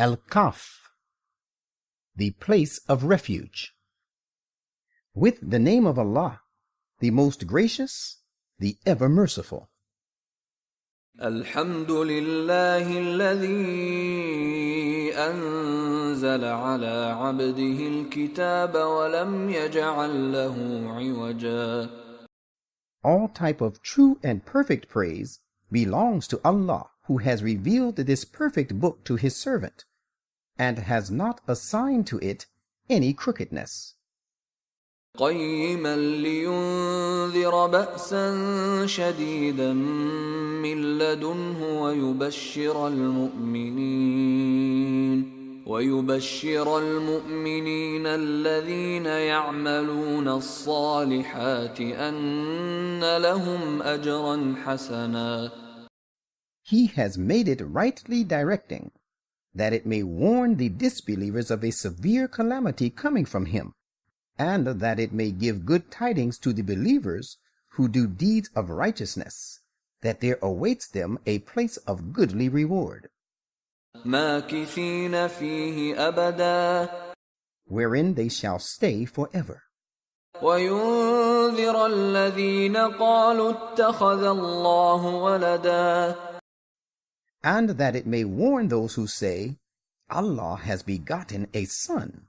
Al-Kahf, the place of refuge. With the name of Allah, the most gracious, the ever merciful. الحمد لله الذي أنزل على عبده الكتاب ولم يجعل له عوجا. All type of true and perfect praise belongs to Allah, who has revealed this perfect book to his servant and has not assigned to it any crookedness. قيما لينذر بأسا شديدا من لدنه ويبشر المؤمنين الذين يعملون الصالحات أن لهم أجرا حسنا. He has made it rightly directing, that it may warn the disbelievers of a severe calamity coming from him, and that it may give good tidings to the believers who do deeds of righteousness, that there awaits them a place of goodly reward. ماكثين فيه أبدا. Wherein they shall stay forever. وينذر الذين قالوا اتخذ الله ولدا. And that it may warn those who say, Allah has begotten a son.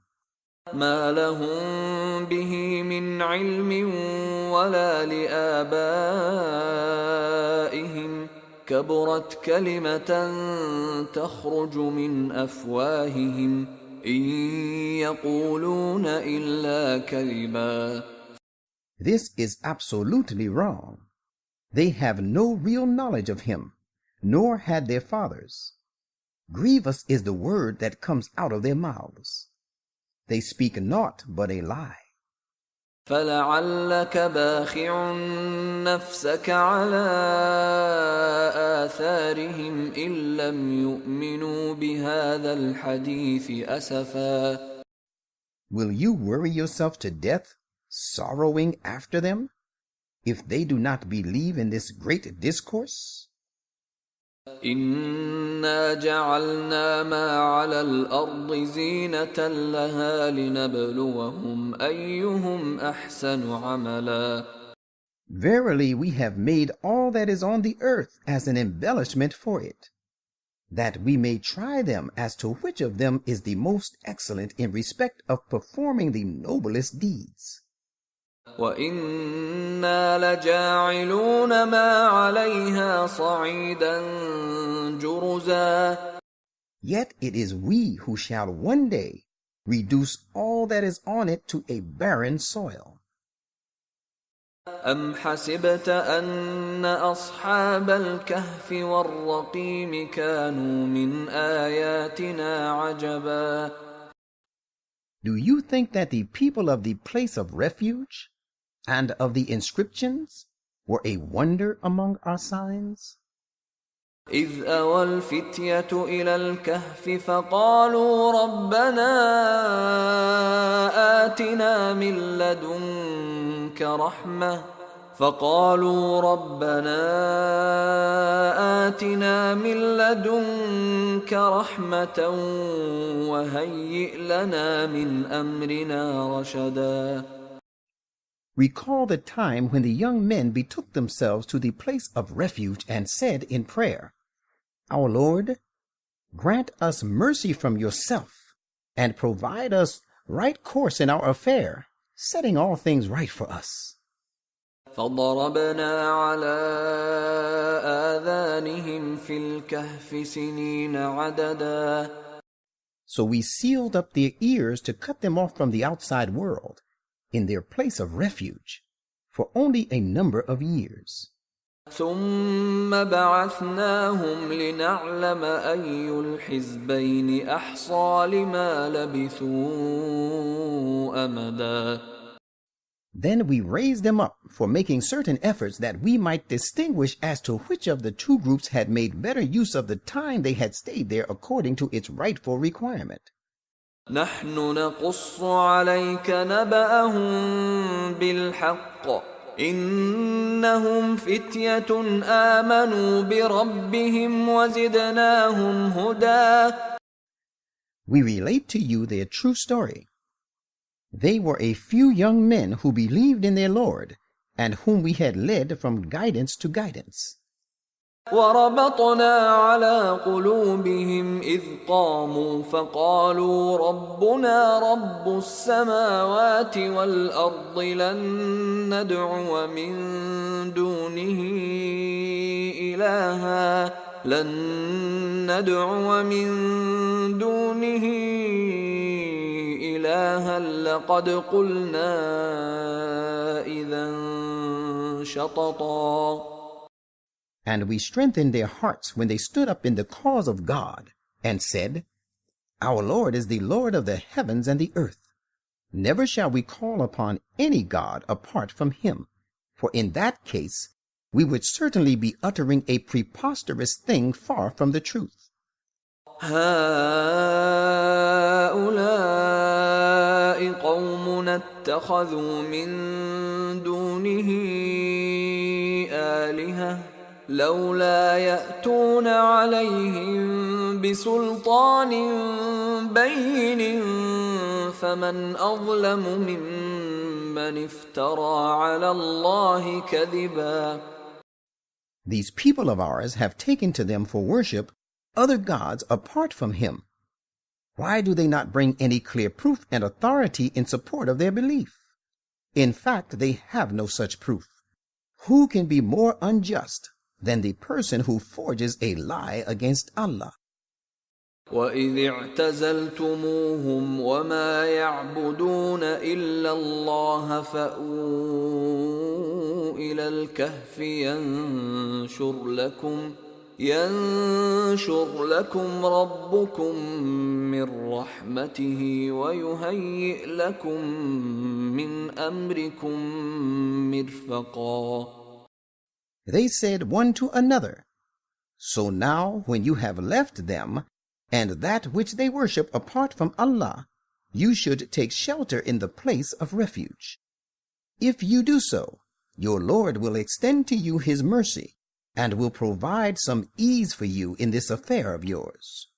ما لهم به من علم ولا لآبائهم كبرت كلمة تخرج من أفواههم إن يقولون إلا كذبا. This is absolutely wrong. They have no real knowledge of him, nor had their fathers. Grievous is the word that comes out of their mouths. They speak naught but a lie. فلعلك باخع نفسك على آثارهم إن لم يؤمنوا بهذا الحديث أسفا. Will you worry yourself to death, sorrowing after them, if they do not believe in this great discourse? إنا جعلنا ما على الأرض زينة لها لنبلوهم أيهم أحسن عملا. Verily we have made all that is on the earth as an embellishment for it, that we may try them as to which of them is the most excellent in respect of performing the noblest deeds. وَإِنَّا لَجَاعِلُونَ مَا عَلَيْهَا صَعِيدًا جُرُزًا. Yet it is we who shall one day reduce all that is on it to a barren soil. أَمْ حَسِبْتَ أَنَّ أَصْحَابَ الْكَهْفِ وَالرَّقِيمِ كَانُوا مِنْ آيَاتِنَا عَجَبًا. Do you think that the people of the place of refuge and of the inscriptions were a wonder among our signs? إذ أوى الفتية إلى الكهف فقالوا ربنا آتنا من لدنك رحمة وهيئ لنا من أمرنا رشدا. Recall the time when the young men betook themselves to the place of refuge and said in prayer, Our Lord, grant us mercy from yourself and provide us right course in our affair, setting all things right for us. فضربنا على آذانهم في الكهف سنين عددا. So we sealed up their ears to cut them off from the outside world in their place of refuge for only a number of years. ثم بعثناهم لنعلم أي الحزبين أحصى لما لبثوا أمدا. Then we raised them up for making certain efforts that we might distinguish as to which of the two groups had made better use of the time they had stayed there according to its rightful requirement. نحن نقص عليك نبأهم بالحق إنهم فتية آمنوا بربهم وزدناهم هدى. We relate to you their true story. They were a few young men who believed in their Lord, and whom we had led from guidance to guidance. وربطنا على قلوبهم إذ قاموا فقالوا ربنا رب السماوات والأرض لن ندعو من دونه إلها لقد قلنا إذا شططا. And we strengthened their hearts when they stood up in the cause of God, and said, Our Lord is the Lord of the heavens and the earth. Never shall we call upon any God apart from him, for in that case we would certainly be uttering a preposterous thing far from the truth. هؤلاء قومنا اتخذوا من دونه آلهة لولا يأتون عليهم بسلطان بين فمن أظلم ممن افترى على الله كذبا. These people of ours have taken to them for worship other gods apart from him. Why do they not bring any clear proof and authority in support of their belief? In fact, they have no such proof. Who can be more unjust than the person who forges a lie against Allah? وَإِذِ اعْتَزَلْتُمُوهُمْ وَمَا يَعْبُدُونَ إِلَّا اللَّهَ فَأْوُوا إِلَى الْكَهْفِ ينشر لكم ربكم من رحمته ويهيئ لكم من أمركم مرفقا. They said one to another, So now when you have left them, and that which they worship apart from Allah, you should take shelter in the place of refuge. If you do so, your Lord will extend to you his mercy, and will provide some ease for you in this affair of yours.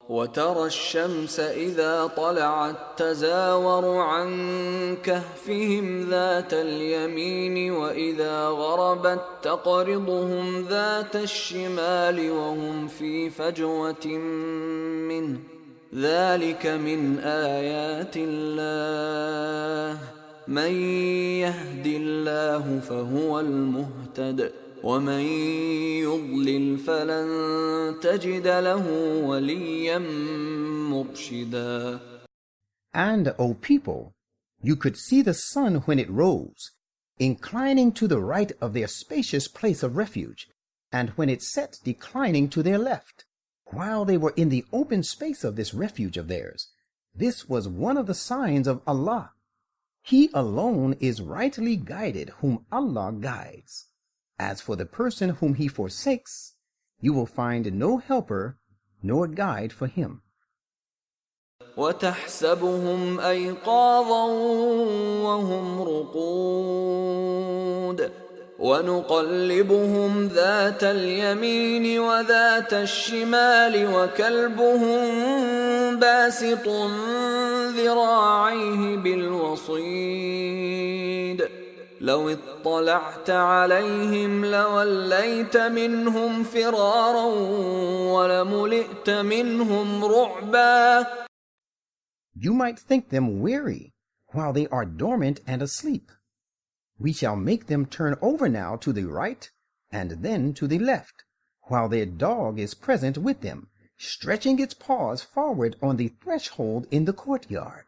وترى الشمس إذا طلعت تزاور عن كهفهم ذات اليمين وإذا غربت تقرضهم ذات الشمال وهم في فجوة منه ذلك من آيات الله من يهد الله فهو المهتد ومن يضلل فلن تجد له وليا مرشدا. And, O people, you could see the sun when it rose, inclining to the right of their spacious place of refuge, and when it set declining to their left, while they were in the open space of this refuge of theirs. This was one of the signs of Allah. He alone is rightly guided whom Allah guides. As for the person whom he forsakes, you will find no helper nor guide for him. وتحسبهم أيقاظا وهم رقود ونقلبهم ذات اليمين وذات الشمال وكلبهم باسط ذراعيه بالوصيد لو اطلعت عليهم لوليت منهم فرارا ولملئت منهم رعبا. You might think them weary while they are dormant and asleep. We shall make them turn over now to the right and then to the left, while their dog is present with them, stretching its paws forward on the threshold in the courtyard.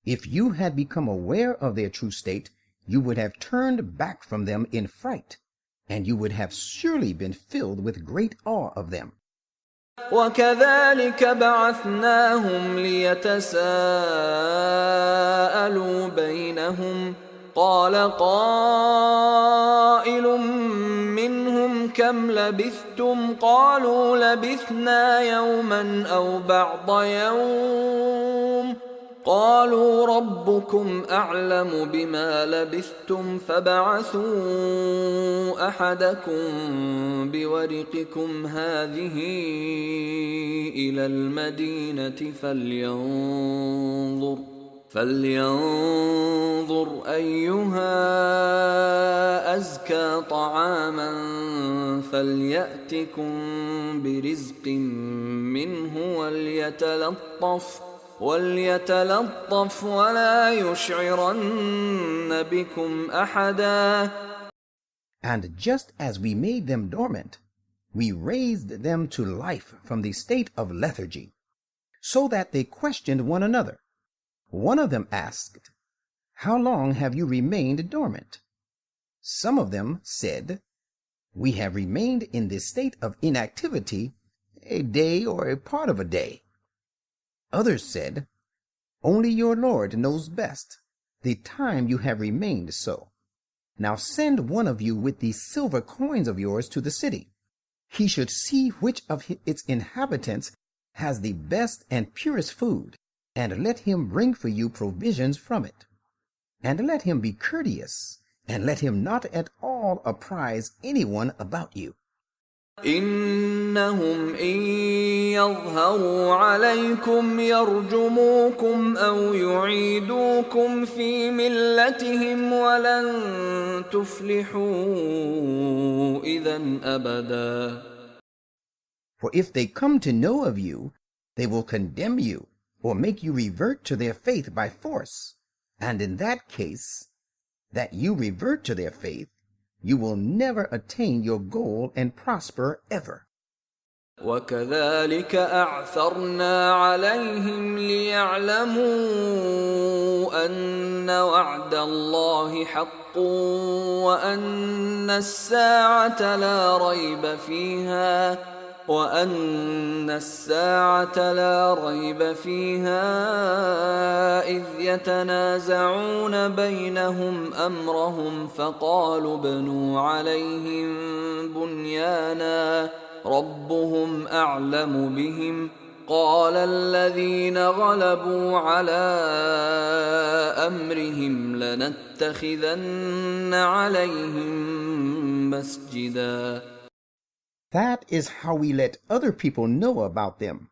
If you had become aware of their true state, you would have turned back from them in fright, and you would have surely been filled with great awe of them. وكذلك بعثناهم ليتساءلوا بينهم قال قائل منهم كم لبثتم قالوا لبثنا يوما أو بعض يوم قالوا ربكم أعلم بما لبثتم فابعثوا أحدكم بورقكم هذه إلى المدينة فلينظر أيها أزكى طعاما فليأتكم برزق منه وليتلطف ولا يشعرن بكم أحدا. And just as we made them dormant, we raised them to life from the state of lethargy, so that they questioned one another. One of them asked, "How long have you remained dormant?" Some of them said, "We have remained in this state of inactivity a day or a part of a day." Others said, "Only your Lord knows best the time you have remained so. Now send one of you with these silver coins of yours to the city. He should see which of its inhabitants has the best and purest food, and let him bring for you provisions from it. And let him be courteous, and let him not at all apprise anyone about you." إنهم إن يظهروا عليكم يرجموكم أو يعيدوكم في ملتهم ولن تفلحوا إذا أبدا. For if they come to know of you, they will condemn you, or make you revert to their faith by force. And in that case, that you revert to their faith, you will never attain your goal and prosper ever. وكذلك أعثرنا عليهم ليعلموا أن وعد الله حق وأن الساعة لا ريب فيها إذ يتنازعون بينهم أمرهم فقالوا ابنوا عليهم بنيانا ربهم أعلم بهم قال الذين غلبوا على أمرهم لنتخذن عليهم مسجدا. That is how we let other people know about them,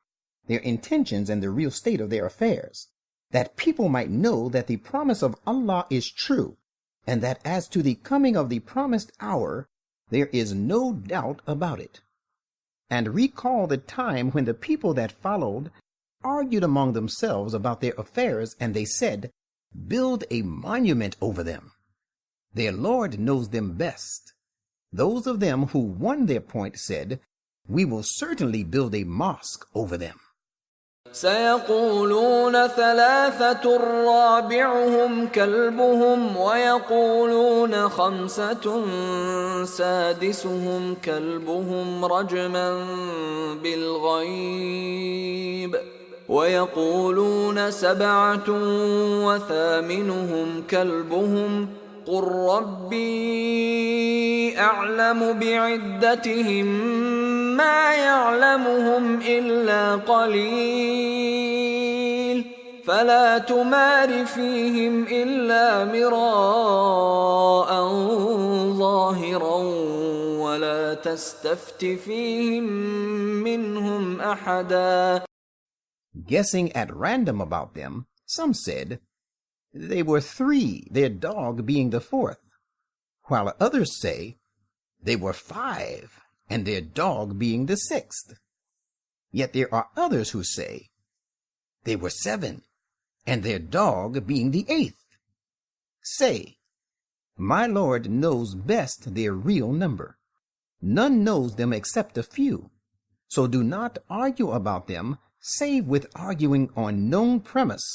their intentions and the real state of their affairs, that people might know that the promise of Allah is true, and that as to the coming of the promised hour, there is no doubt about it. And recall the time when the people that followed argued among themselves about their affairs, and they said, "Build a monument over them. Their Lord knows them best." Those of them who won their point said, "We will certainly build a mosque over them." سيقولون ثلاثة رابعهم كلبهم ويقولون خمسة سادسهم كلبهم رجما بالغيب ويقولون سبعة وثامنهم كلبهم قل ربي أعلم بعدتهم ما يعلمهم إلا قليل فلا تمار فيهم إلا مراء ظاهرا ولا تستفت فيهم منهم أحدا. Guessing at random about them, some said, "They were 3, their dog being the 4th," while others say, "They were 5, and their dog being the 6th. Yet there are others who say, "They were 7, and their dog being the 8th. Say, "My Lord knows best their real number. None knows them except a few. So do not argue about them, save with arguing on known premise,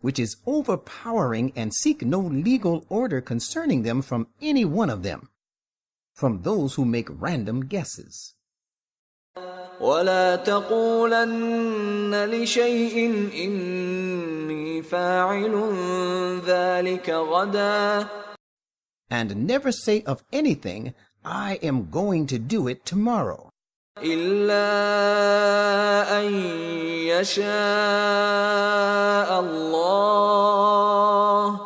which is overpowering, and seek no legal order concerning them from any one of them, from those who make random guesses." ولا تقولن لشيء إني فاعل ذلك غدا. And never say of anything, "I am going to do it tomorrow." إلا أن يشاء الله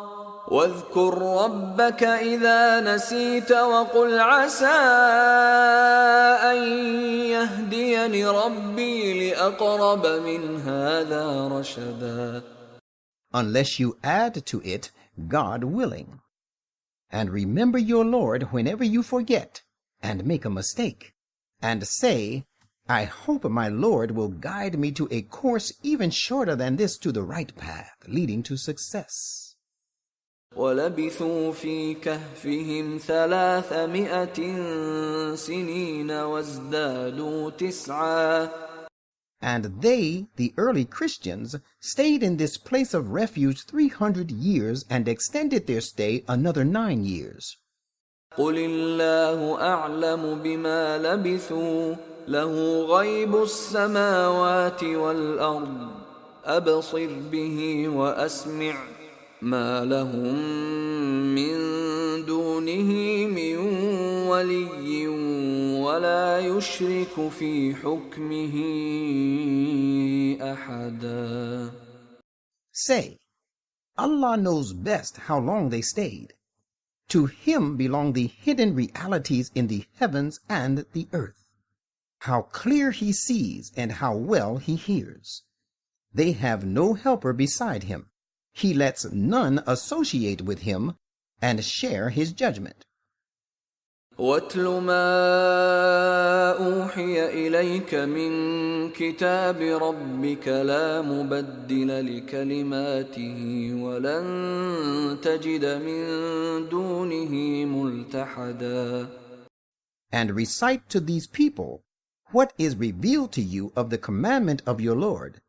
واذكر ربك إذا نسيت وقل عسى أن يهديني ربي لأقرب من هذا رشدا. Unless you add to it, God willing. And remember your Lord whenever you forget and make a mistake, and say, I hope my Lord will guide me to a course even shorter than this to the right path, leading to success. وَلَبِثُوا فِي كَهْفِهِمْ 300 سِنِينَ وَازْدَادُوا تِسْعًا. And they, the early Christians, stayed in this place of refuge 300 years and extended their stay another 9 years. قُلِ اللَّهُ أَعْلَمُ بِمَا لَبِثُوا لَهُ غَيْبُ السَّمَاوَاتِ وَالْأَرْضِ أَبْصِرْ بِهِ وَأَسْمِعْ مَا لَهُم مِّن دُونِهِ مِن وَلِيٍّ وَلَا يُشْرِكُ فِي حُكْمِهِ أَحَدًا. Say, Allah knows best how long they stayed. To Him belong the hidden realities in the heavens and the earth. How clear He sees and how well He hears. They have no helper beside Him. He lets none associate with Him and share His judgment. وَاتْلُ مَا أُوحِيَ إِلَيْكَ مِن كِتَابِ رَبِّكَ لَا مُبَدِّلَ لِكَلِمَاتِهِ وَلَن تَجِدَ مِن دُونِهِ مُلْتَحَدًا. And recite to these people what is revealed to you of the commandment of your Lord.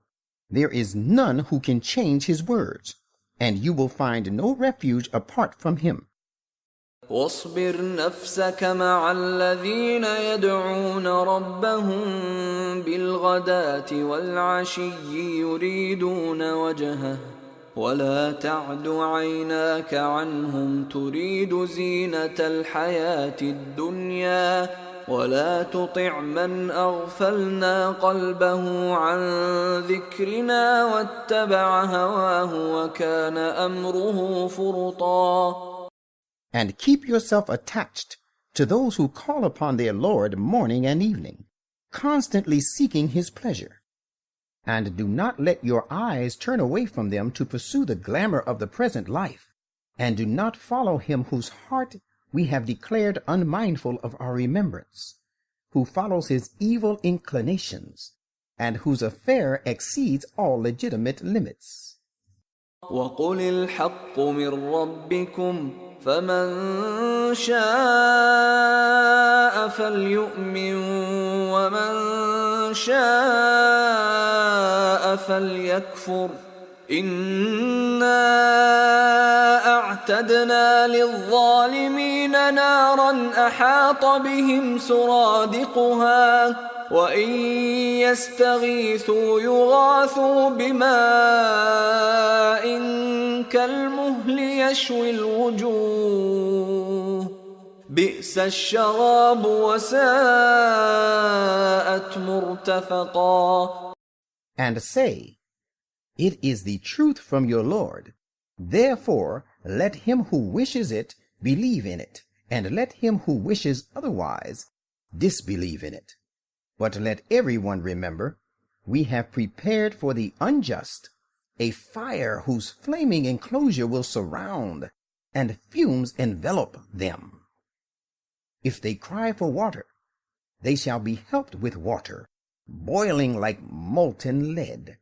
There is none who can change His words, and you will find no refuge apart from Him. واصبر نفسك مع الذين يدعون ربهم بالغداة والعشي يريدون وجهه ولا تعد عيناك عنهم تريد زينة الحياة الدنيا ولا تطع من أغفلنا قلبه عن ذكرنا واتبع هواه وكان أمره فرطا. And keep yourself attached to those who call upon their Lord morning and evening, constantly seeking His pleasure. And do not let your eyes turn away from them to pursue the glamour of the present life, and do not follow him whose heart we have declared unmindful of our remembrance, who follows his evil inclinations, and whose affair exceeds all legitimate limits. وَقُلِ الْحَقُّ مِنْ رَبِّكُمْ فَمَنْ شَاءَ فَلْيُؤْمِنْ وَمَنْ شَاءَ فَلْيَكْفُرْ إِنَّا أَعْتَدْنَا لِلظَّالِمِينَ نَارًا أَحَاطَ بِهِمْ سُرَادِقُهَا وَإِنْ يَسْتَغِيثُوا يُغَاثُوا بِمَاءٍ كَالْمُهْلِ يَشْوِي الْوُجُوهَ بِئْسَ الشَّرَابُ وَسَاءَتْ مُرْتَفَقًا. And say, it is the truth from your Lord. Therefore, let him who wishes it believe in it, and let him who wishes otherwise disbelieve in it. But let everyone remember, we have prepared for the unjust a fire whose flaming enclosure will surround, and fumes envelop them. If they cry for water, they shall be helped with water, boiling like molten lead,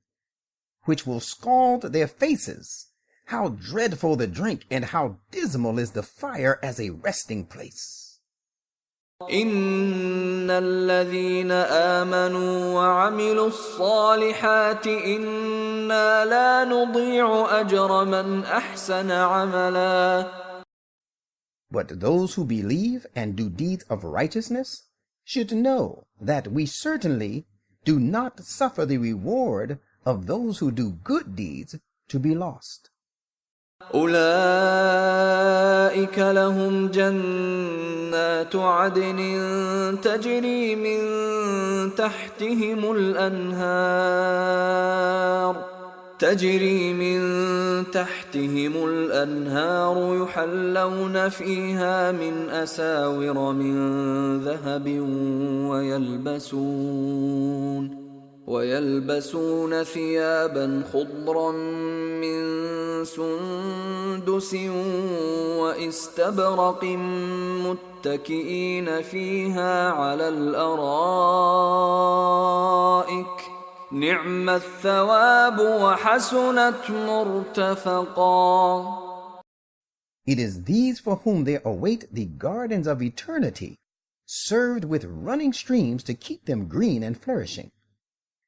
which will scald their faces. How dreadful the drink, and how dismal is the fire as a resting place. إِنَّ الَّذِينَ آمَنُوا وَعَمِلُوا الصَّالِحَاتِ إِنَّا لَا نُضِيعُ أَجْرَ مَنْ أَحْسَنَ عَمَلًا. But those who believe and do deeds of righteousness should know that we certainly do not suffer the reward of those who do good deeds to be lost. أولئك لهم جنات عدن تجري من تحتهم الأنهار يحلون فيها من أساور من ذهب ويلبسون ثيابا خضرا من سندس واستبرق متكئين فيها على الأرائك نعم الثواب وحسنت مرتفقا. It is these for whom there await the gardens of eternity, served with running streams to keep them green and flourishing.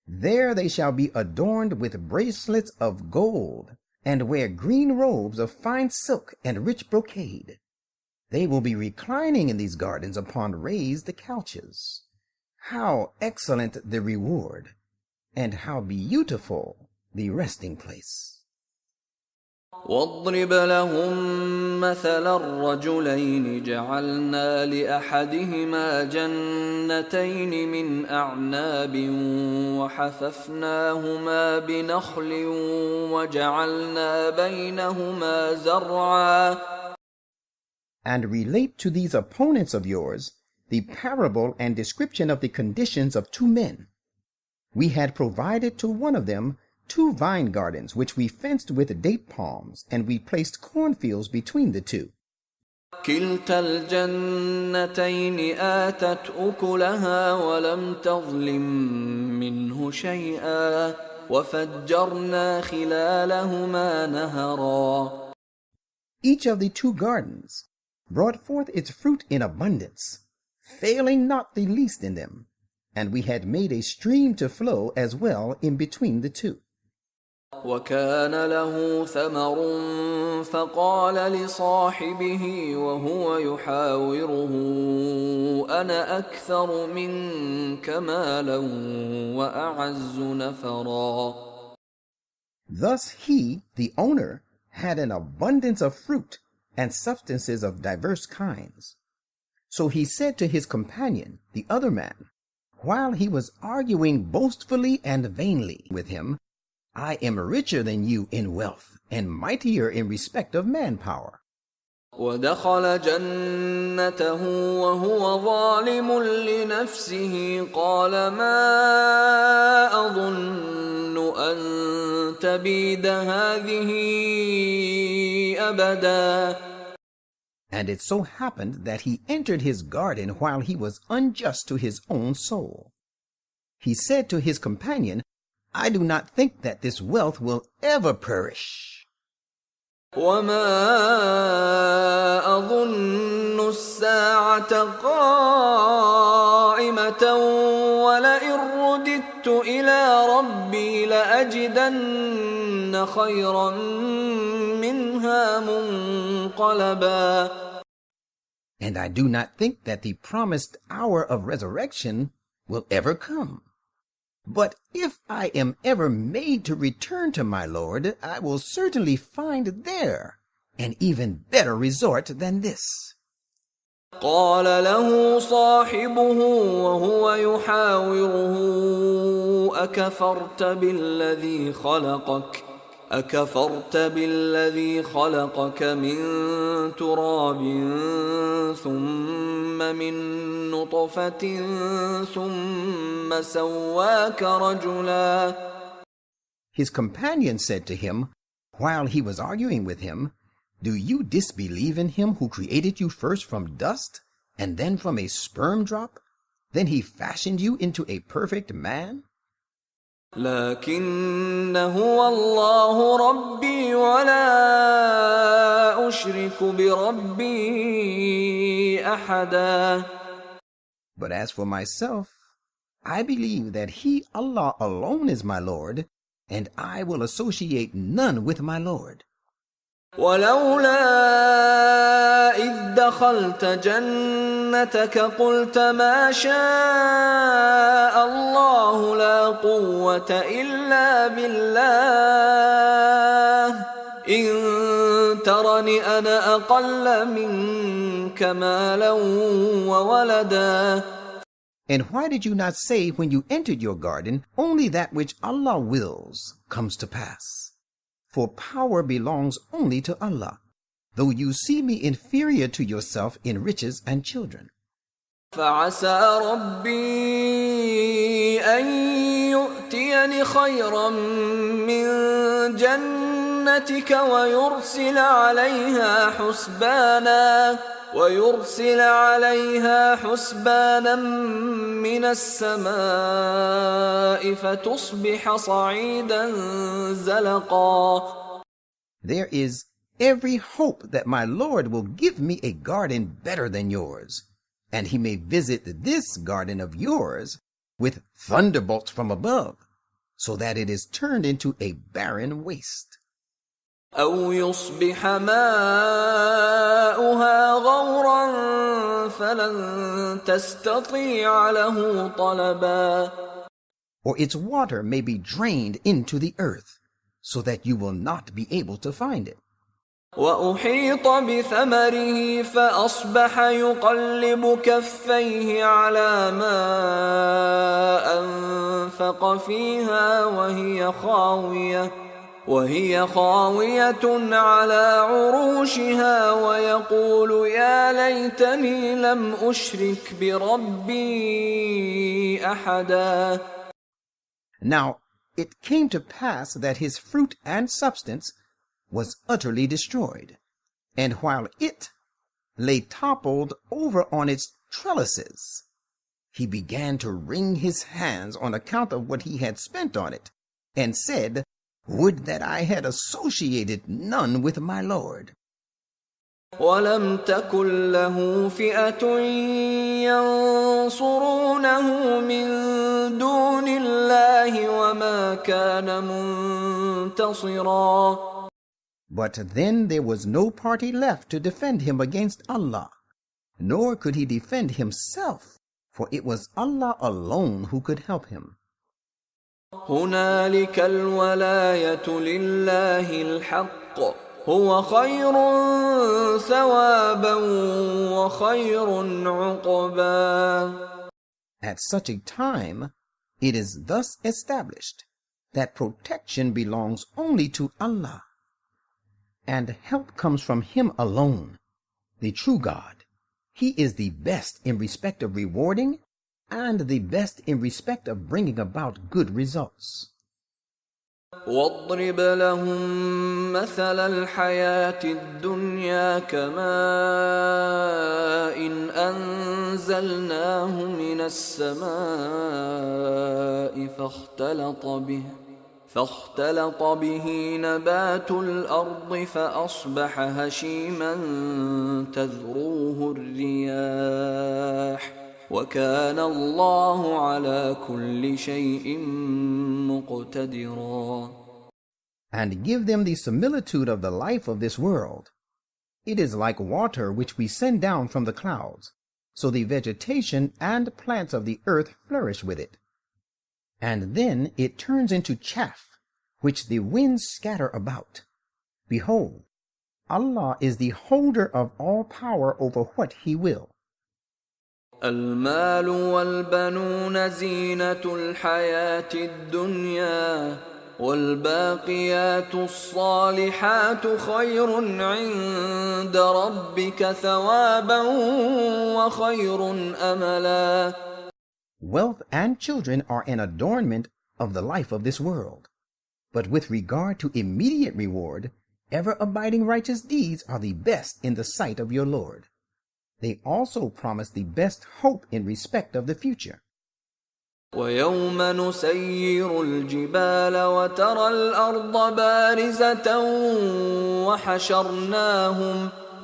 There they shall be adorned with bracelets of gold, and wear green robes of fine silk and rich brocade. They will be reclining in these gardens upon raised couches. How excellent the reward, and how beautiful the resting place. واضرب لهم مثل الرجلين جعلنا لأحدهما جنتين من أعناب وحففناهما بنخل وجعلنا بينهما زرعا. And relate to these opponents of yours the parable and description of the conditions of two men. We had provided to one of them 2 vine gardens, which we fenced with date palms, and we placed cornfields between the 2. كلتا الجنتين آتت أكلها ولم تظلم منه شيئا وفجرنا خلالهما نهرا. Each of the 2 gardens brought forth its fruit in abundance, failing not the least in them, and we had made a stream to flow as well in between the 2. وكان له ثمر فقال لصاحبه وهو يحاوره أنا أكثر منك مالا وأعز نفرا. Thus he, the owner, had an abundance of fruit and substances of diverse kinds. So he said to his companion, the other man, while he was arguing boastfully and vainly with him, I am richer than you in wealth and mightier in respect of manpower. ودخل جنته وهو ظالم لنفسه قال ما أظن أن تبيد هذه أبدا. And it so happened that he entered his garden while he was unjust to his own soul. He said to his companion, I do not think that this wealth will ever perish. وما أظن الساعة قائمة ولئن رددت إلى ربي لأجدن خيرا منها منقلبا. And I do not think that the promised hour of resurrection will ever come. But if I am ever made to return to my Lord, I will certainly find there an even better resort than this. قال له صاحبه وهو يحاوره أكفرت بالذي خلقك من تراب ثم من نطفة ثم سواك رجلا. His companion said to him, while he was arguing with him, do you disbelieve in him who created you first from dust, and then from a sperm drop? Then he fashioned you into a perfect man? لكن هو الله ربي ولا أشرك بربي أحدا. But as for myself, I believe that He, Allah alone, is my Lord, and I will associate none with my Lord. ولولا إذ دخلت جنتك قلت ما شاء الله لا قوة إلا بالله إن ترني أنا أقل منك مالا وولدا. And why did you not say when you entered your garden, only that which Allah wills comes to pass? For power belongs only to Allah, though you see me inferior to yourself in riches and children. فعسى ربي أن يؤتيني خيرا من جنتك ويرسل عليها حسبانا من السماء فتصبح صعيدا زلقا. There is every hope that my Lord will give me a garden better than yours, and he may visit this garden of yours with thunderbolts from above, so that it is turned into a barren waste. أو يصبح ماؤها غورا فلن تستطيع له طلبا. Or its water may be drained into the earth, so that you will not be able to find it. وأحيط بثمره فأصبح يقلب كفيه على ما أنفق فيها وهي خاوية على عروشها ويقول يا ليتني لم أشرك بربي أحدا. Now it came to pass that his fruit and substance was utterly destroyed, and while it lay toppled over on its trellises, he began to wring his hands on account of what he had spent on it, and said, would that I had associated none with my Lord. ولم تكن له فئة ينصرونه من دون الله وما كان منتصرا. But then there was no party left to defend him against Allah, nor could he defend himself, for it was Allah alone who could help him. هنالك الولاية لله الحق هو خير ثوابا وخير عقبا. At such a time, it is thus established that protection belongs only to Allah, and help comes from Him alone, the true God. He is the best in respect of rewarding, and the best in respect of bringing about good results. واضرب لهم مثل الحياة الدنيا كماء أنزلناه من السماء فاختلط به نبات الأرض فأصبح هشيما تذروه الرياح وكان الله على كل شيء مقتدرا. And give them the similitude of the life of this world. It is like water which we send down from the clouds, so the vegetation and plants of the earth flourish with it. And then it turns into chaff, which the winds scatter about. Behold, Allah is the holder of all power over what He will. المال والبنون زينة الحياة الدنيا والباقيات الصالحات خير عند ربك ثوابا وخير أملا. Wealth and children are an adornment of the life of this world, but with regard to immediate reward, ever-abiding righteous deeds are the best in the sight of your Lord. They also promise the best hope in respect of the future. ويوم نسير الجبال وترى الأرض بارزة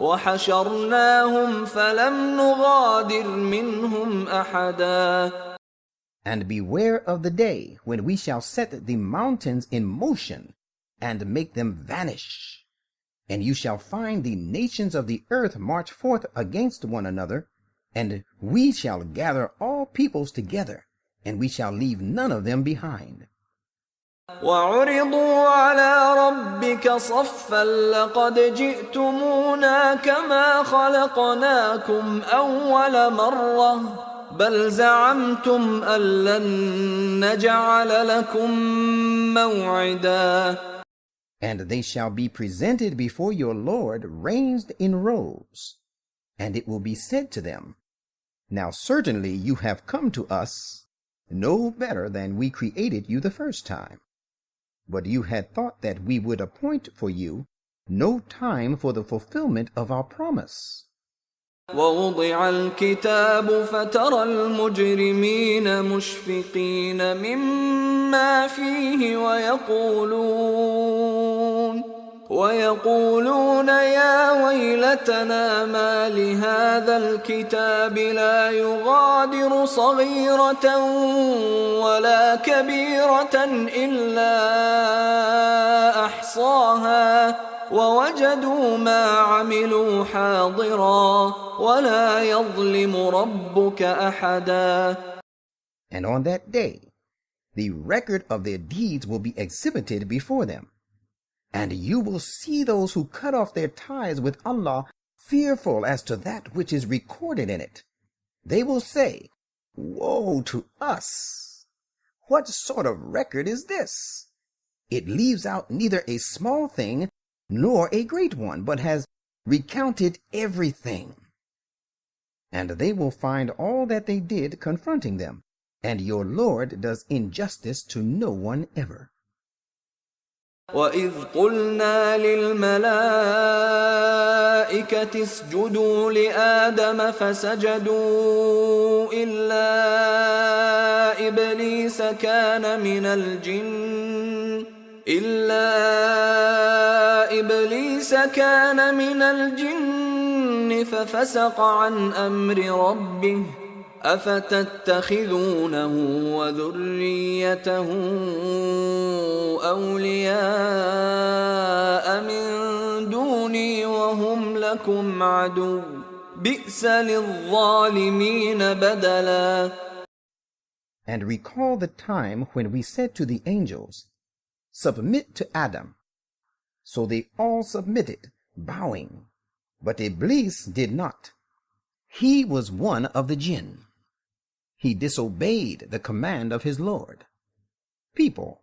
وحشرناهم فلم نغادر منهم أحدا. And beware of the day when we shall set the mountains in motion and make them vanish. And you shall find the nations of the earth march forth against one another, and we shall gather all peoples together, and we shall leave none of them behind. وعرضوا على ربك صفا لقد جئتمونا كما خلقناكم أول مرة بل زعمتم أن لن نجعل لكم موعدا. And they shall be presented before your Lord ranged in rows. And it will be said to them, Now certainly you have come to us no better than we created you the first time. But you had thought that we would appoint for you no time for the fulfillment of our promise. ووضع الكتاب فترى المجرمين مشفقين مما فيه ويقولون يا ويلتنا ما لهذا الكتاب لا يغادر صغيرة ولا كبيرة إلا أحصاها ووجدوا ما عملوا حاضرا ولا يظلم ربك أحدا. And on that day, the record of their deeds will be exhibited before them. And you will see those who cut off their ties with Allah fearful as to that which is recorded in it. They will say, Woe to us! What sort of record is this? It leaves out neither a small thing nor a great one, but has recounted everything. And they will find all that they did confronting them, and your Lord does injustice to no one ever. وَإِذْ قُلْنَا لِلْمَلَائِكَةِ اسْجُدُوا لِآدَمَ فَسَجَدُوا إِلَّا إِبْلِيسَ كَانَ مِنَ الْجِنِّ فَفَسَقَ عَنْ أَمْرِ رَبِّهِ أفتتخذونه وذريته أولياء من دوني وهم لكم عدو بئس للظالمين بدلا. And recall the time when we said to the angels, Submit to Adam. So they all submitted, bowing. But Iblis did not. He was one of the jinn. He disobeyed the command of his Lord. People,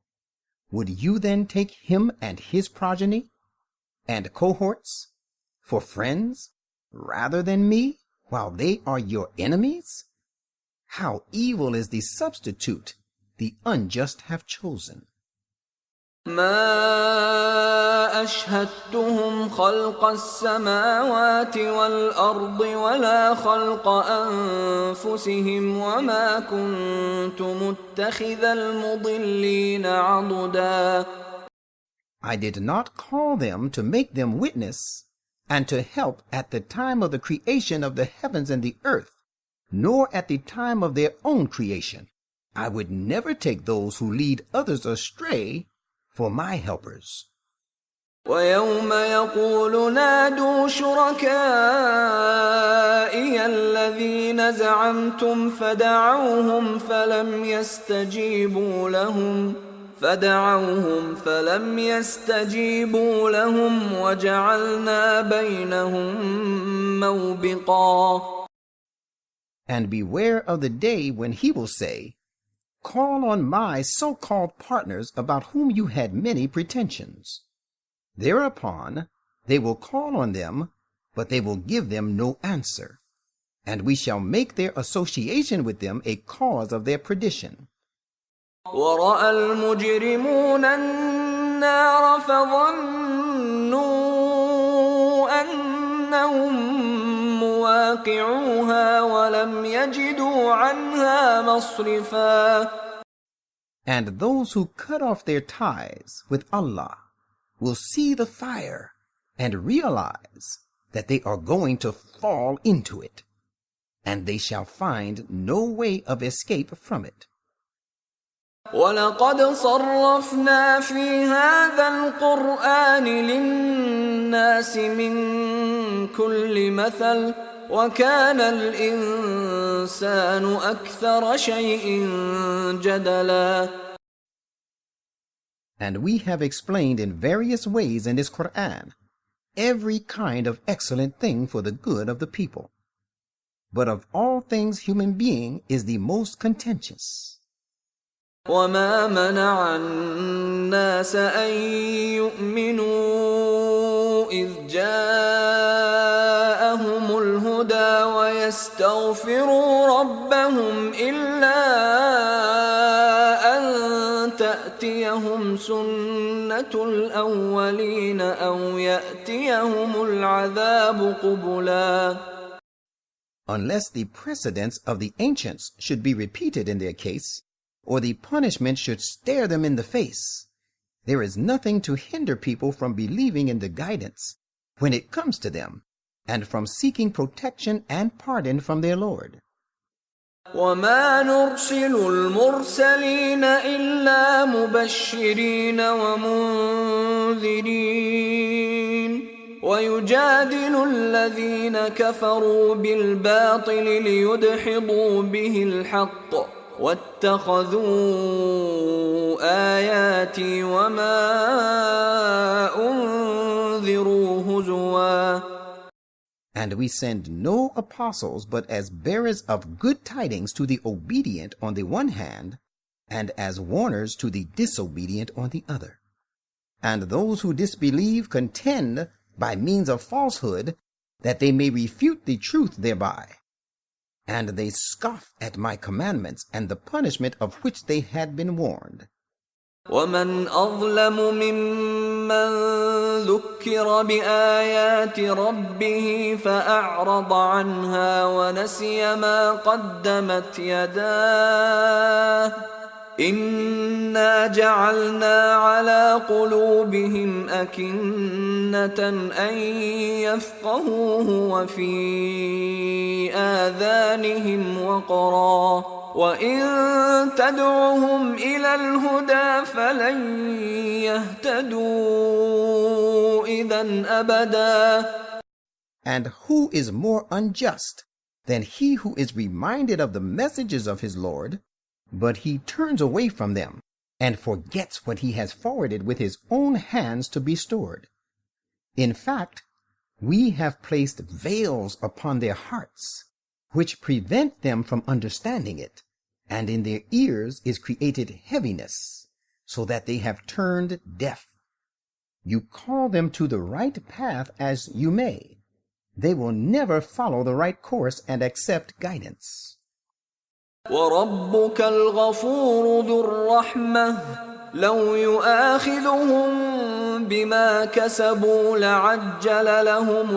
would you then take him and his progeny and cohorts for friends rather than me, while they are your enemies? How evil is the substitute the unjust have chosen. ما أشهدتهم خلق السماوات والأرض ولا خلق أنفسهم وما كنت متخذ المضلين عضدا. I did not call them to make them witness and to help at the time of the creation of the heavens and the earth, nor at the time of their own creation. I would never take those who lead others astray for my helpers. ويوم يقول نادوا شركائي الذين زعمتم فدعوهم فلم يستجيبوا لهم وجعلنا بينهم موبقا. And beware of the day when he will say, Call on my so-called partners about whom you had many pretensions. Thereupon they will call on them, but they will give them no answer, and we shall make their association with them a cause of their perdition. ورأى المجرمون النار فظنوا أنهم مواقعوها ولم يجدوا عنها مصرفا. And those who cut off their ties with Allah will see the fire and realize that they are going to fall into it, and they shall find no way of escape from it. وَلَقَدْ صَرَّفْنَا فِي هَذَا الْقُرْآنِ لِلنَّاسِ مِنْ كُلِّ مَثَلٍ وَكَانَ الْإِنسَانُ أَكْثَرَ شَيْءٍ جَدَلًا. And we have explained in various ways in this Quran every kind of excellent thing for the good of the people. But of all things, human being is the most contentious. وما منع الناس أن يؤمنوا إذ جاءهم الهدى ويستغفروا ربهم إلا أن تأتيهم سنة الأولين أو يأتيهم العذاب قبلا. Unless the precedents of the ancients should be repeated in their case, or the punishment should stare them in the face, there is nothing to hinder people from believing in the guidance when it comes to them, and from seeking protection and pardon from their Lord. وَمَا نُرْسِلُ الْمُرْسَلِينَ إِلَّا مُبَشِّرِينَ وَمُنذِرِينَ وَيُجَادِلُ الَّذِينَ كَفَرُوا بِالْبَاطِلِ لِيُدْحِضُوا بِهِ الْحَقَّ وَاتَّخَذُوا آيَاتِي وَمَا أُنذِرُوا هُزُوًا. And we send no apostles but as bearers of good tidings to the obedient on the one hand, and as warners to the disobedient on the other. And those who disbelieve contend by means of falsehood, that they may refute the truth thereby. And they scoff at my commandments and the punishment of which they had been warned. وَمَنْ أَظْلَمُ مِمَّنْ ذُكِّرَ بِآيَاتِ رَبِّهِ فَأَعْرَضَ عَنْهَا وَنَسِيَ مَا قَدَّمَتْ يَدَاهُ إِنَّا جَعَلْنَا عَلَى قُلُوبِهِمْ أَكِنَّةً أَنْ يَفْقَهُوهُ وَفِي آذَانِهِمْ وَقْرًا وَإِن تَدْعُهُمْ إِلَى الْهُدَى فَلَنْ يَهْتَدُوا إِذًا أَبَدًا. And who is more unjust than he who is reminded of the messages of his Lord, but he turns away from them and forgets what he has forwarded with his own hands to be stored? In fact, we have placed veils upon their hearts, which prevent them from understanding it, and in their ears is created heaviness, so that they have turned deaf. You call them to the right path as you may. They will never follow the right course and accept guidance. وَرَبُّكَ الْغَفُورُ ذُو الرَّحْمَةِ لَوْ يُؤَاخِذُهُم بِمَا كَسَبُوا لَعَجَّلَ لَهُمُ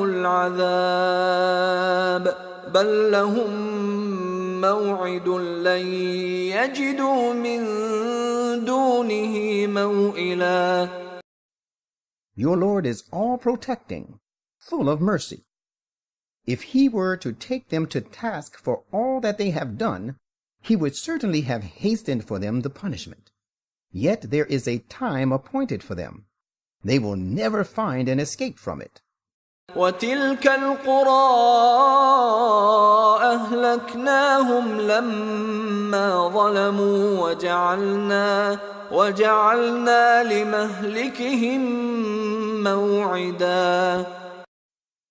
الْعَذَابَ بَل لَّهُم مَّوْعِدٌ لَّن يَجِدُوا مِن دُونِهِ مَوْئِلًا. Your Lord is all-protecting, full of mercy. If he were to take them to task for all that they have done, he would certainly have hastened for them the punishment. Yet there is a time appointed for them. They will never find an escape from it. وَتِلْكَ الْقُرَىٰ أَهْلَكْنَاهُمْ لَمَّا ظَلَمُوا وَجَعَلْنَا لِمَهْلِكِهِم مَّوْعِدًا.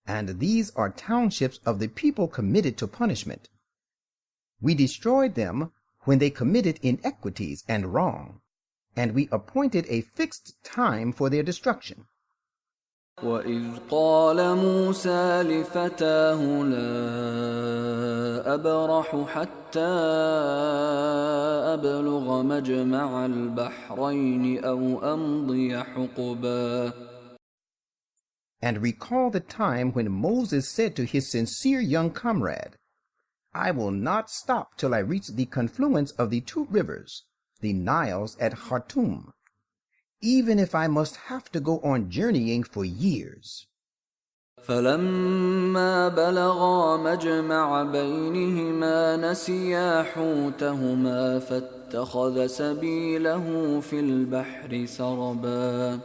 And these are townships of the people committed to punishment. We destroyed them when they committed inequities and wrong, and we appointed a fixed time for their destruction. وَإِذْ قَالَ مُوسَى لِفَتَاهُ لَا أَبْرَحُ حَتَّى أَبْلُغَ مَجْمَعَ الْبَحْرَيْنِ أَوْ أَمْضِيَ حُقُبًا. And recall the time when Moses said to his sincere young comrade, I will not stop till I reach the confluence of the two rivers, the Niles at Khartoum, even if I must have to go on journeying for years. فَلَمَّا بَلَغَا مَجْمَعَ بَيْنِهِمَا نَسِيَا حُوتَهُمَا فَاتَّخَذَ سَبِيلَهُ فِي الْبَحْرِ سَرَبًا.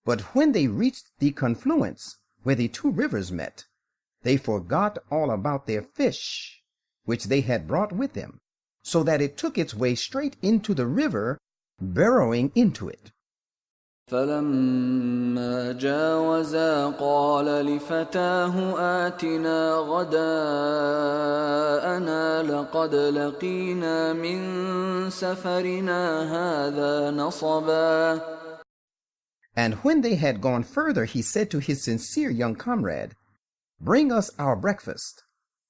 But when they reached the confluence where the two rivers met, they forgot all about their fish, which they had brought with them, so that it took its way straight into the river, burrowing into it. فلما جاوزا قال لفتاه آتنا غداءنا لقد لقينا من سفرنا هذا نصبا. And when they had gone further, he said to his sincere young comrade, "Bring us our breakfast.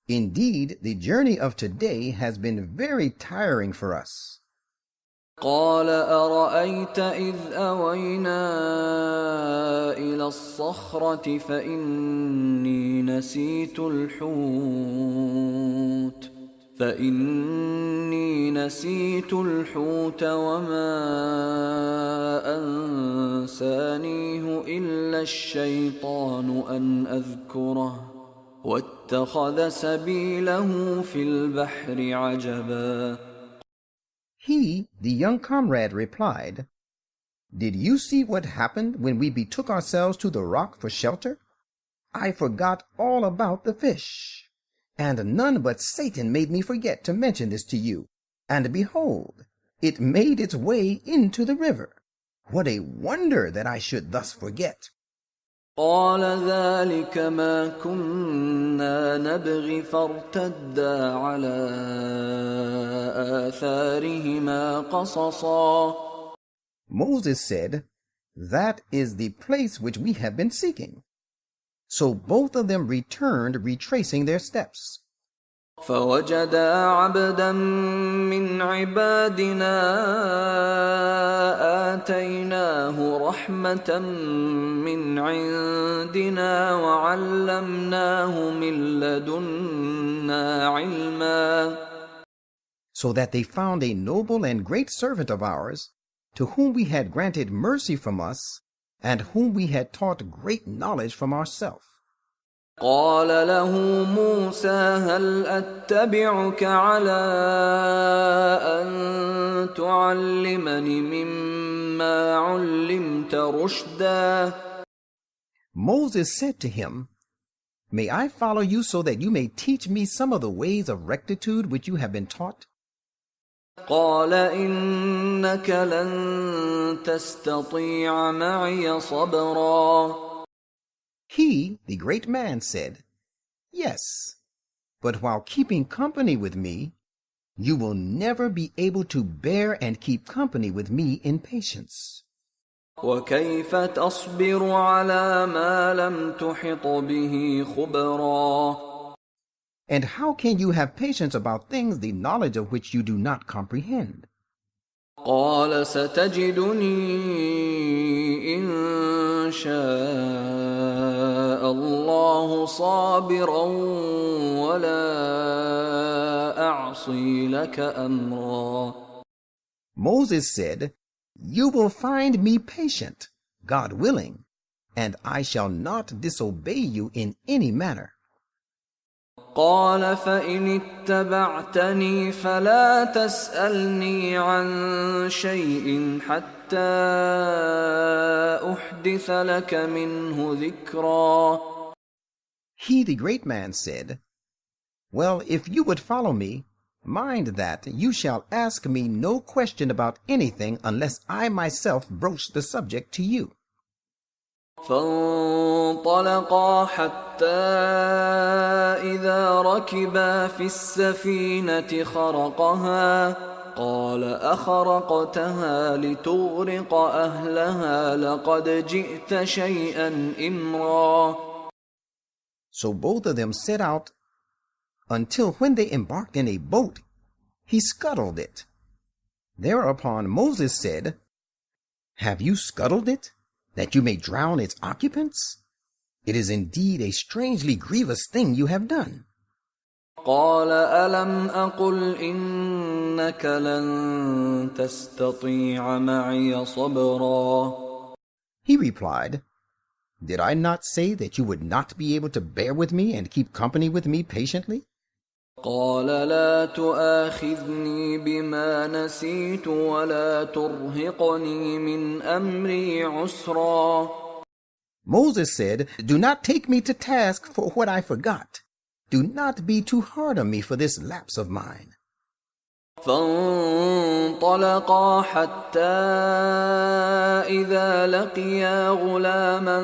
Indeed, the journey of today has been very tiring for us." قال أرأيت إذ أوينا إلى الصخرة فإني نسيت الحوت وما أنسانيه إلا الشيطان أن أذكره واتخذ سبيله في البحر عجبا. He, the young comrade, replied, "Did you see what happened when we betook ourselves to the rock for shelter? I forgot all about the fish, and none but Satan made me forget to mention this to you. And behold, it made its way into the river. What a wonder that I should thus forget." قال ذلك ما كنا نبغي فارتدا على آثارهما قصصا. Moses said, "That is the place which we have been seeking." So both of them returned, retracing their steps. فوجدا عبدا من عبادنا آتيناه رحمة من عندنا وعلمناه من لدنا علما. So that they found a noble and great servant of ours, to whom we had granted mercy from us, and whom we had taught great knowledge from ourselves. قال له موسى هل أتبعك على أن تعلمني مما علمت رشدا. Moses said to him, "May I follow you so that you may teach me some of the ways of rectitude which you have been taught?" قال إنك لن تستطيع معي صبرا. He, the great man, said, "Yes, but while keeping company with me, you will never be able to bear and keep company with me in patience." وكيف تصبر على ما لم تحط به خبرا. And how can you have patience about things the knowledge of which you do not comprehend? قال ستجدني إن شاء الله صابرا ولا أعصي لك أمرا. Moses said, "You will find me patient, God willing, and I shall not disobey you in any manner." قال فإن اتبعتني فلا تسألني عن شيء حتى أحدث لك منه ذكرا. He, the great man, said, "Well, if you would follow me, mind that you shall ask me no question about anything unless I myself broach the subject to you." فانطلقا حتى إذا ركبا في السفينة خرقها قال أخرقتها لتغرق أهلها لقد جئت شيئا إمرا. So both of them set out until when they embarked in a boat, he scuttled it. Thereupon Moses said, "Have you scuttled it, that you may drown its occupants? It is indeed a strangely grievous thing you have done." قال ألم أقل إنك لن تستطيع معي صبرا. He replied, "Did I not say that you would not be able to bear with me and keep company with me patiently?" قال لا تؤاخذني بما نسيت ولا ترهقني من أمري عسرا. Moses said, "Do not take me to task for what I forgot. Do not be too hard on me for this lapse of mine." فانطلقا حتى إذا لقيا غلاما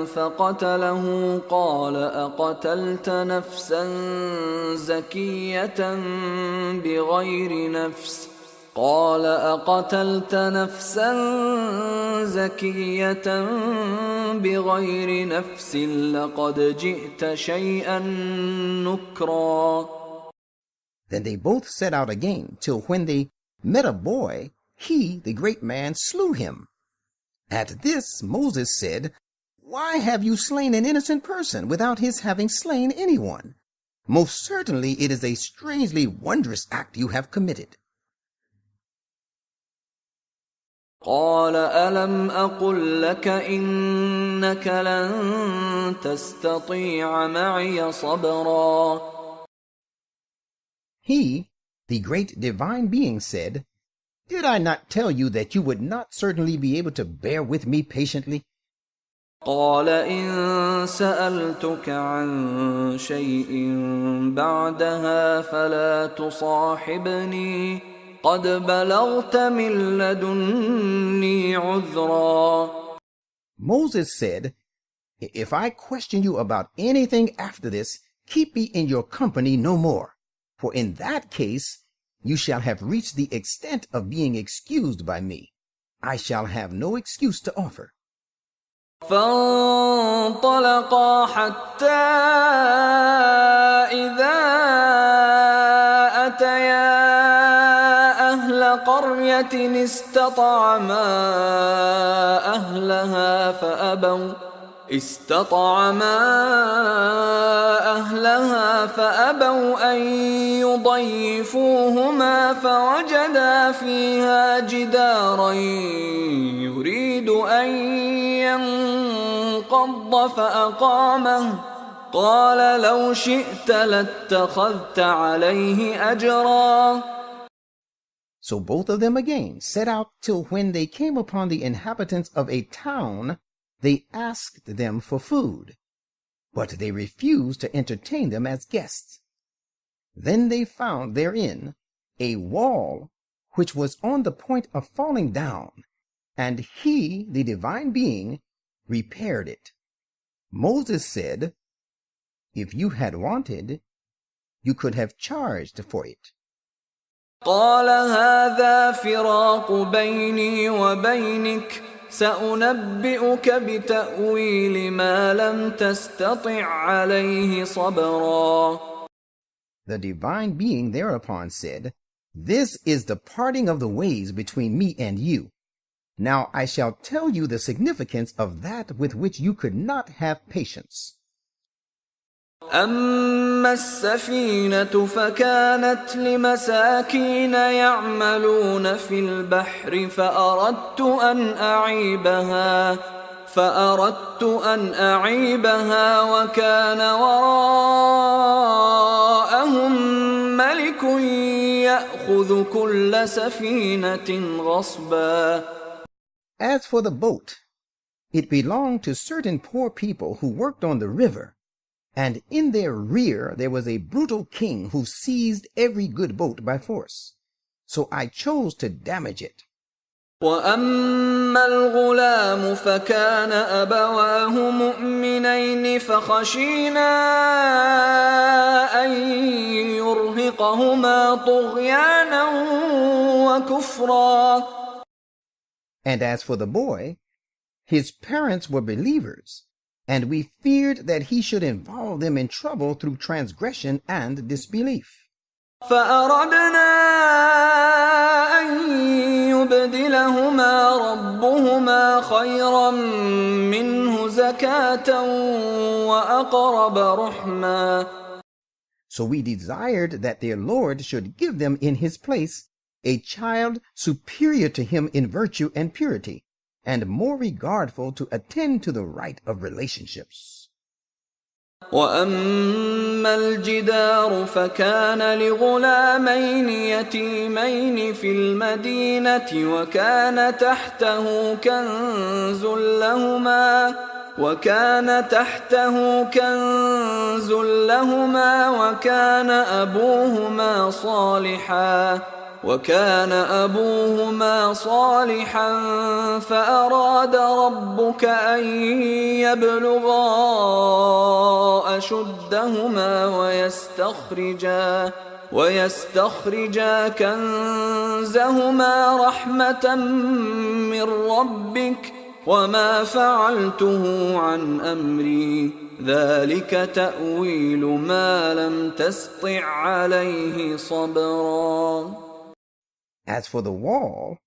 فقتله قال أقتلت نفسا زكية بغير نفس لقد جئت شيئا نكرا. Then they both set out again, till when they met a boy, he, the great man, slew him. At this Moses said, Why have you slain an innocent person without his having slain anyone? Most certainly it is a strangely wondrous act you have committed. قال ألم أقل لك إنك لن تستطيع معي صبرا. He, the great divine being, said, Did I not tell you that you would not certainly be able to bear with me patiently? قال إن سألتك عن شيء بعدها فلا تصاحبني قد بلغت من لدني عذرا. Moses said, If I question you about anything after this, keep me in your company no more. For in that case, you shall have reached the extent of being excused by me. I shall have no excuse to offer. فانطلقا حتى إذا أتيا أهل قرية استطعما أهلها فأبوا أن يضيفوهما فوجدا فيها جدارا يريد أن ينقض فأقامه قال لو شئت لاتخذت عليه أجرا. So both of them again set out till when they came upon the inhabitants of a town, they asked them for food, but they refused to entertain them as guests. Then they found therein a wall which was on the point of falling down, and he, the divine being, repaired it. Moses said, If you had wanted, you could have charged for it. قال هذا فراق بيني وبينك سأنبئك بتأويل ما لم تستطع عليه صبرا. The divine being thereupon said, This is the parting of the ways between me and you. Now I shall tell you the significance of that with which you could not have patience. أما السفينة فكانت لمساكين يعملون في البحر فأردت أن أعيبها وكان وراءهم ملك يأخذ كل سفينة غصبا. As for the boat, it belonged to certain poor people who worked on the river, and in their rear there was a brutal king who seized every good boat by force. So I chose to damage it. وأما الغلام فكان أبواه مؤمنين فخشينا أن يرهقهما طغيانا وكفرا. And as for the boy, his parents were believers, and we feared that he should involve them in trouble through transgression and disbelief. فأردنا أن يبدلهما ربهما خيرا منه زكاة وأقرب رحما. So we desired that their Lord should give them in his place a child superior to him in virtue and purity, and more regardful to attend to the right of relationships. وأما الجدار فكان لغلامين يتيمين في المدينة وكان تحته كنز لهما وكان أبوهما صالحا وكان أبوهما صالحا فأراد ربك أن يبلغا أشدهما ويستخرجا كنزهما رحمة من ربك وما فعلته عن أمري ذلك تأويل ما لم تسطع عليه صبرا. As for the wall,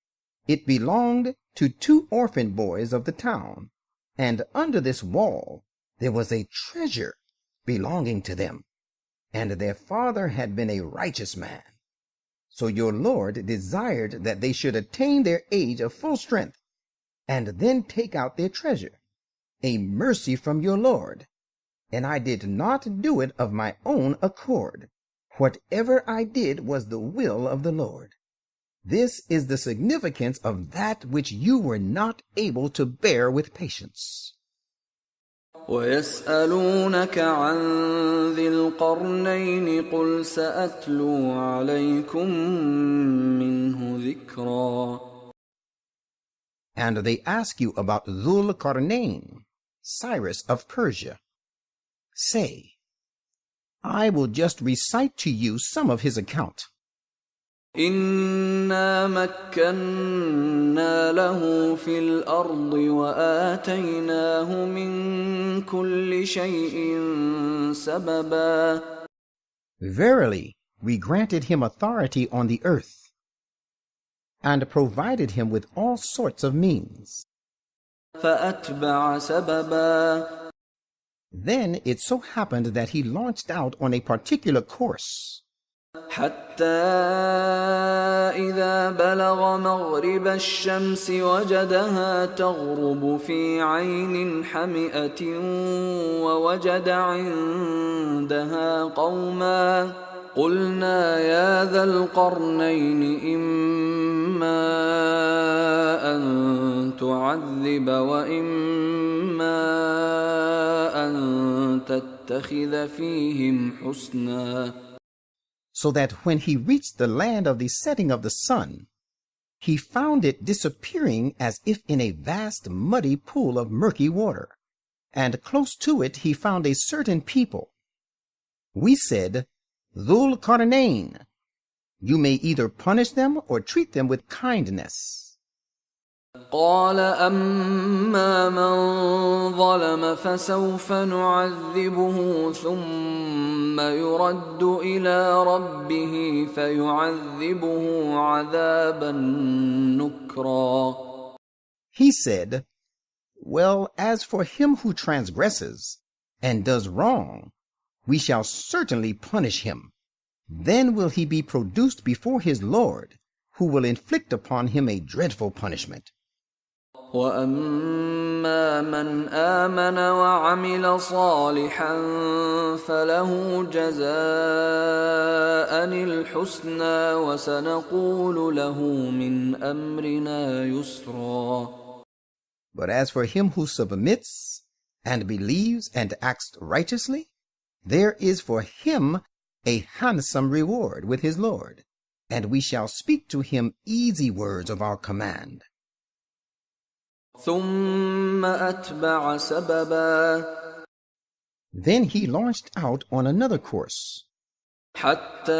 it belonged to 2 orphan boys of the town, and under this wall there was a treasure belonging to them, and their father had been a righteous man. So your Lord desired that they should attain their age of full strength, and then take out their treasure, a mercy from your Lord. And I did not do it of my own accord. Whatever I did was the will of the Lord. This is the significance of that which you were not able to bear with patience. وَيَسْأَلُونَكَ عَنْ ذِي الْقَرْنَيْنِ قُلْ سَأَتْلُو عَلَيْكُمْ مِنْهُ ذِكْرًا. And they ask you about Dhul Qarnayn, Cyrus of Persia. Say, I will just recite to you some of his account. إِنَّا مَكَّنَّا لَهُ فِي الْأَرْضِ وَآتَيْنَاهُ مِنْ كُلِّ شَيْءٍ سَبَبًا. Verily, we granted him authority on the earth, and provided him with all sorts of means. فَأَتْبَعَ سَبَبًا. Then it so happened that he launched out on a particular course, حتى إذا بلغ مغرب الشمس وجدها تغرب في عين حمئة ووجد عندها قوما قلنا يا ذا القرنين إما أن تعذب وإما أن تتخذ فيهم حسنا. so that when he reached the land of the setting of the sun, he found it disappearing as if in a vast muddy pool of murky water, and close to it he found a certain people. We said, Dhul Qarnayn, you may either punish them or treat them with kindness. قال أما من ظلم فسوف نعذبه ثم يرد إلى ربه فيعذبه عذابا نكرا. He said, well, as for him who transgresses and does wrong, we shall certainly punish him. Then will he be produced before his Lord, who will inflict upon him a dreadful punishment. وَأَمَّا مَنْ آمَنَ وَعَمِلَ صَالِحًا فَلَهُ جَزَاءً الْحُسْنَى وَسَنَقُولُ لَهُ مِنْ أَمْرِنَا يُسْرًا. But as for him who submits and believes and acts righteously, there is for him a handsome reward with his Lord, and we shall speak to him easy words of our command. ثم أتبع سببا. Then he launched out on another course, حتى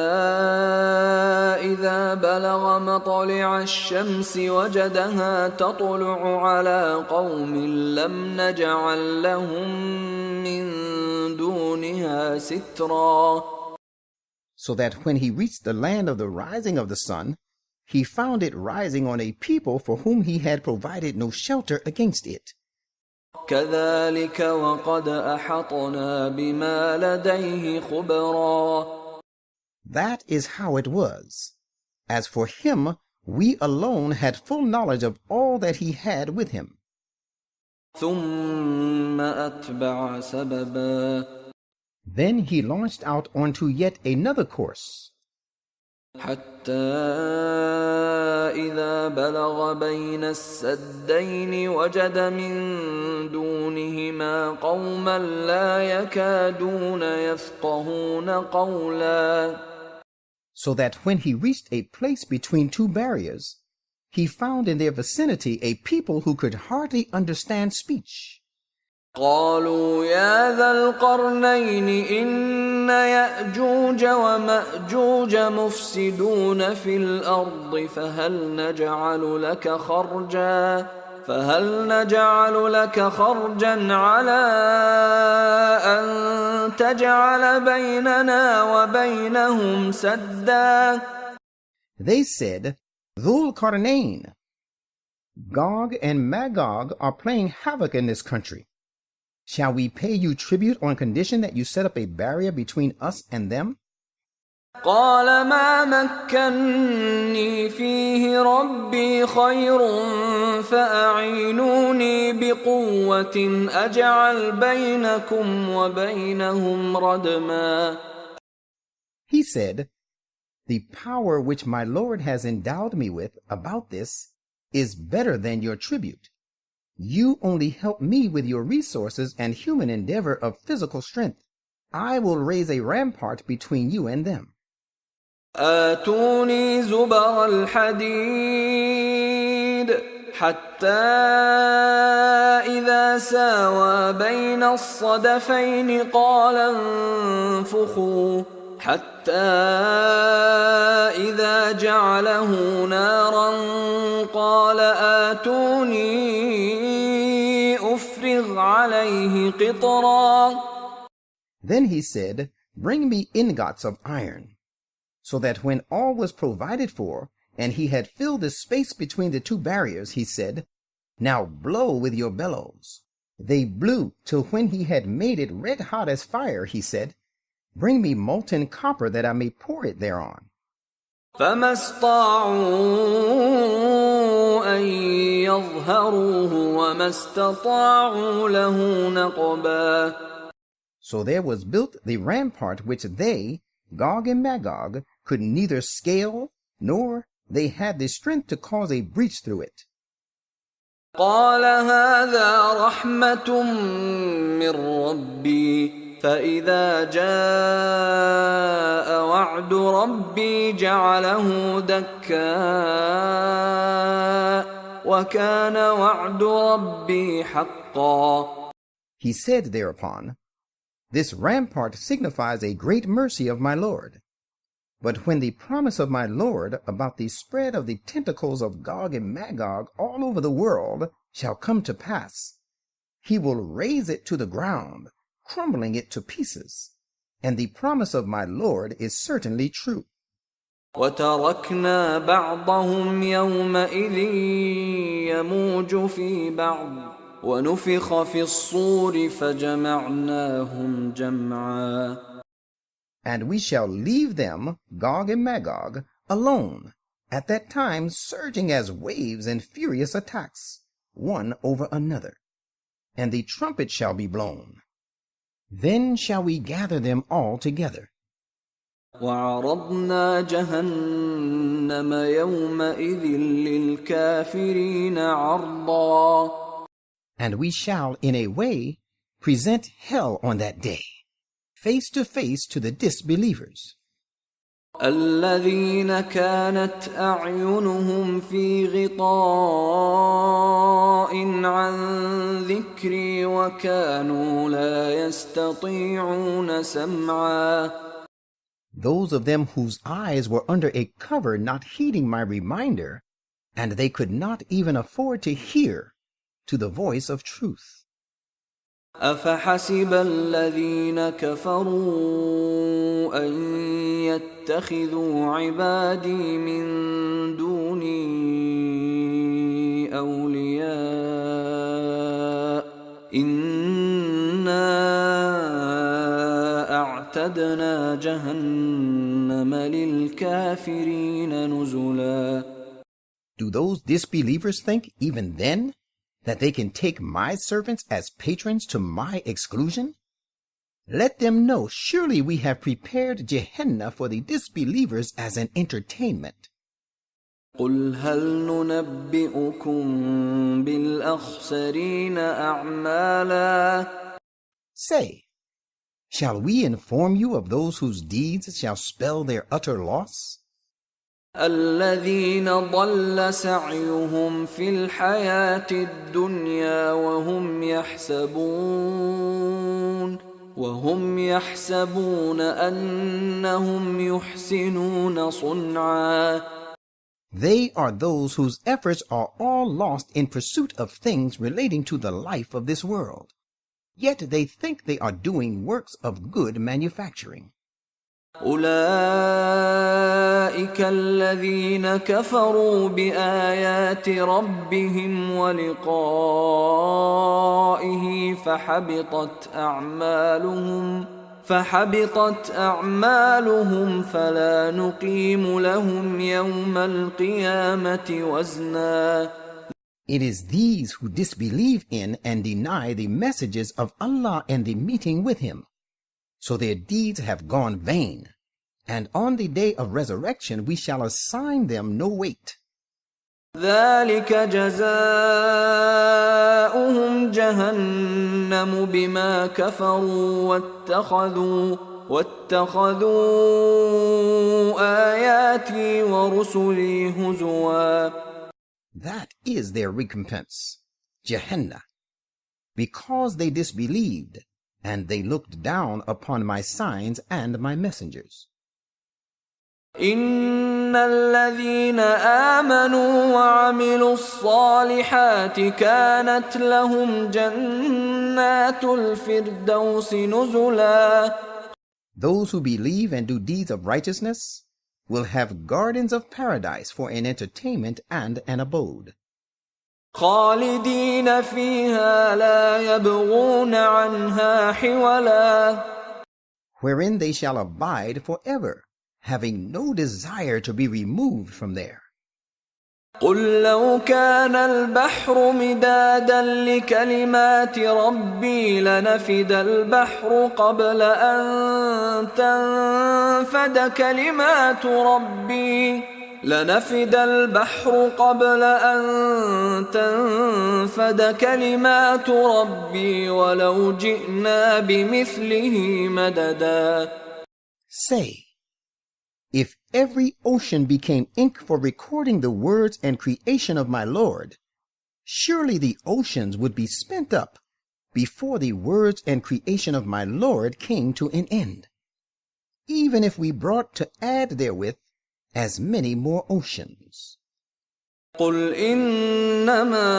إذا بلغ مطلع الشمس وجدها تطلع على قوم لم نجعل لهم من دونها سترا. so that when he reached the land of the rising of the sun, he found it rising on a people for whom he had provided no shelter against it. كذلك وقد أحطنا بما لديه خبرا. That is how it was. As for him, we alone had full knowledge of all that he had with him. ثم أتبع سببا. Then he launched out onto yet another course, حتى إذا بلغ بين السدين وجد من دونهما قوما لا يكادون يفقهون قولا. so that when he reached a place between two barriers, he found in their vicinity a people who could hardly understand speech. قالوا يا ذا القرنين إن يأجوج ومأجوج مفسدون في الأرض فهل نجعل لك خرجا على أن تجعل بيننا وبينهم سدا. They said, Dhul Qarnayn, Gog and Magog are playing havoc in this country. Shall we pay you tribute on condition that you set up a barrier between us and them? قال ما مكني فيه ربي خير فأعينوني بقوة أجعل بينكم وبينهم ردما. He said, the power which my Lord has endowed me with about this is better than your tribute. You only help me with your resources and human endeavor of physical strength. I will raise a rampart between you and them. آتوني زبر الحديد حتى إذا ساوى بين الصدفين قال انفخوا حتى إذا جعله نارا قال آتوني أفرغ عليه قطرا. Then he said, bring me ingots of iron, so that when all was provided for, and he had filled the space between the two barriers, he said, now blow with your bellows. They blew till when he had made it red hot as fire, he said, bring me molten copper that I may pour it thereon. فما استطاعوا أن يظهروه وما استطاعوا له نقبا. So there was built the rampart which they, Gog and Magog, could neither scale, nor they had the strength to cause a breach through it. قال هذا رحمة من ربي فإذا جاء وعد ربي جعله دكاء وكان وعد ربي حقا. He said thereupon, this rampart signifies a great mercy of my Lord. But when the promise of my Lord about the spread of the tentacles of Gog and Magog all over the world shall come to pass, he will raise it to the ground, crumbling it to pieces. And the promise of my Lord is certainly true. وتركنا بعضهم يومئذ يموج في بعض ونفخ في الصور فجمعناهم جمعا. And we shall leave them, Gog and Magog, alone, at that time surging as waves in furious attacks, one over another. And the trumpet shall be blown. Then shall we gather them all together. وعرضنا جهنم يومئذ للكافرين عرضا. And we shall, in a way, present hell on that day, face to face to the disbelievers. الذين كانت أعينهم في غطاء عن ذكري وكانوا لا يستطيعون سمعا. Those of them whose eyes were under a cover not heeding my reminder, and they could not even afford to hear to the voice of truth. أفحسب الذين كفروا أن يتخذوا عبادي من دوني أولياء إنا أعتدنا جهنم للكافرين نزلا. Do those disbelievers think even then that they can take my servants as patrons to my exclusion? Let them know, surely we have prepared Gehenna for the disbelievers as an entertainment. قل هل ننبئكم بالأخسرين أعمالا. Say, Shall we inform you of those whose deeds shall spell their utter loss? الذين ضل سعيهم في الحياة الدنيا وهم يحسبون أنهم يحسنون صنعا. They are those whose efforts are all lost in pursuit of things relating to the life of this world. Yet they think they are doing works of good manufacturing. أولئك الذين كفروا بآيات ربهم ولقائه فحبطت أعمالهم فلا نقيم لهم يوم القيامة وزنا. It is these who disbelieve in and deny the messages of Allah and the meeting with Him. So their deeds have gone vain, and on the day of resurrection we shall assign them no weight. ذلك جزاؤهم جهنم بما كفروا واتخذوا آياتي ورسلي هزوا. That is their recompense, Jahannam, because they disbelieved, and they looked down upon my signs and my messengers. إن الذين آمنوا وعملوا الصالحات كانت لهم جنات الفردوس نزلا. Those who believe and do deeds of righteousness will have gardens of paradise for an entertainment and an abode. خالدين فيها لا يبغون عنها حولا. Wherein they shall abide forever, having no desire to be removed from there. قل لو كان البحر مدادا لكلمات ربي لنفد البحر قبل أن تنفد كلمات ربي ولو جئنا بمثله مددا. Say, if every ocean became ink for recording the words and creation of my Lord, surely the oceans would be spent up before the words and creation of my Lord came to an end, even if we brought to add therewith as many more oceans. قل إنما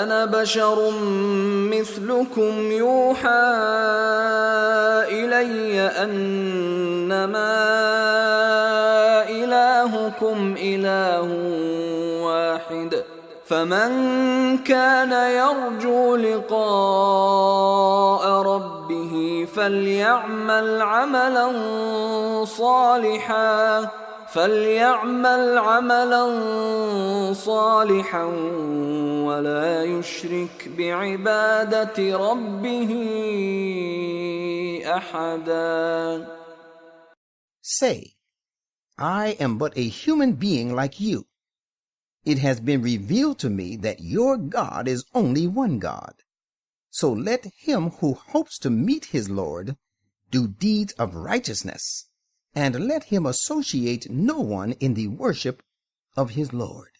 أنا بشر مثلكم يوحى إلي أنما إلهكم إله واحد فمن كان يرجو لقاء ربه فليعمل عملا صالحا ولا يشرك بعبادة ربه أحدا. Say, I am but a human being like you. It has been revealed to me that your God is only one God. So let him who hopes to meet his Lord do deeds of righteousness, and let him associate no one in the worship of his Lord.